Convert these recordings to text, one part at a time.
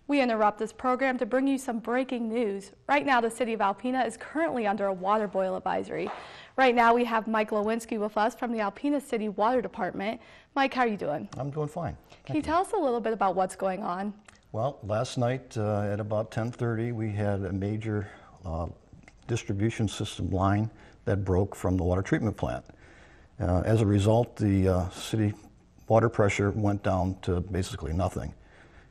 We interrupt this program to bring you some breaking news. Right now, the city of Alpena is currently under a water boil advisory. Right now, we have Mike Lewinsky with us from the Alpena City Water Department. Mike, how are you doing? I'm doing fine. Can you tell us a little bit about what's going on? Well, last night at about 10:30, we had a major distribution system line that broke from the water treatment plant. As a result, the city water pressure went down to basically nothing.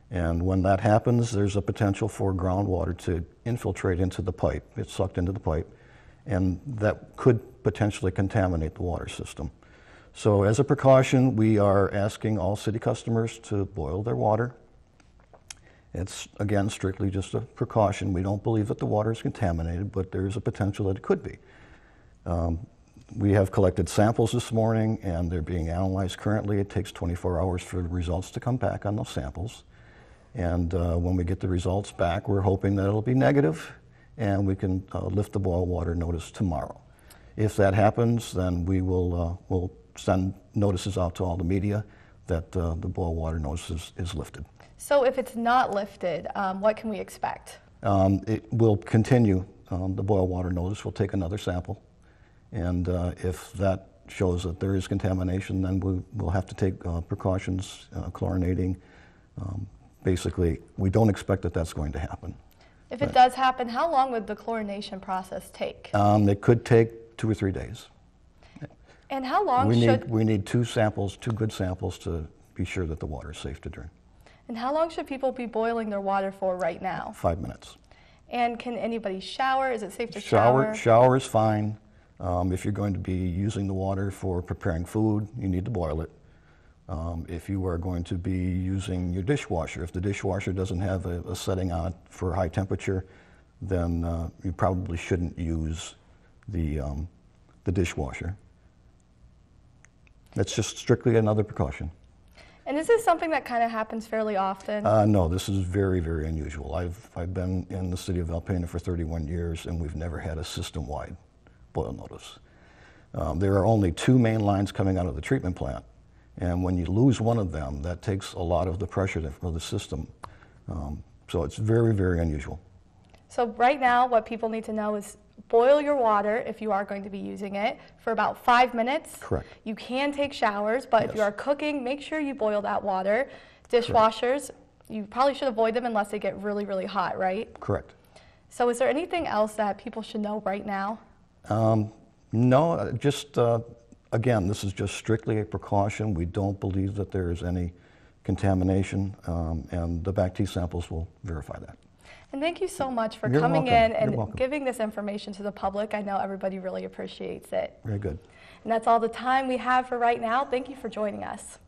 And when that happens, there's a potential for groundwater to infiltrate into the pipe. It's sucked into the pipe, and that could potentially contaminate the water system. So as a precaution, we are asking all city customers to boil their water. It's, again, strictly just a precaution. We don't believe that the water is contaminated, but there is a potential that it could be. We have collected samples this morning, and they're being analyzed currently. It takes 24 hours for the results to come back on those samples. And when we get the results back, we're hoping that it'll be negative, and we can lift the boil water notice tomorrow. If that happens, then we will we'll send notices out to all the media that the boil water notice is lifted. So if it's not lifted, what can we expect? It will continue. The boil water notice will take another sample, and if that shows that there is contamination, then we'll have to take precautions, chlorinating. Basically, we don't expect that that's going to happen. If it does happen, how long would the chlorination process take? It could take 2 or 3 days. And how long we need two good samples to be sure that the water is safe to drink. And how long should people be boiling their water for right now? 5 minutes. And can anybody shower? Is it safe to shower? Shower is fine. If you're going to be using the water for preparing food, you need to boil it. If you are going to be using your dishwasher, if the dishwasher doesn't have a setting on it for high temperature, then you probably shouldn't use the dishwasher. That's just strictly another precaution. And is this something that kind of happens fairly often? No, this is very, very unusual. I've been in the city of Alpena for 31 years, and we've never had a system-wide boil notice. There are only 2 main lines coming out of the treatment plant. And when you lose one of them, that takes a lot of the pressure of the system. So it's very, very unusual. So right now, what people need to know is boil your water if you are going to be using it for about 5 minutes. Correct. You can take showers, but if you are cooking, make sure you boil that water. Dishwashers, you probably should avoid them unless they get really, really hot, right? Correct. So is there anything else that people should know right now? No, just again, this is just strictly a precaution. We don't believe that there is any contamination, and the BACT samples will verify that. And thank you so much for coming in and giving this information to the public. I know everybody really appreciates it. Very good. And that's all the time we have for right now. Thank you for joining us.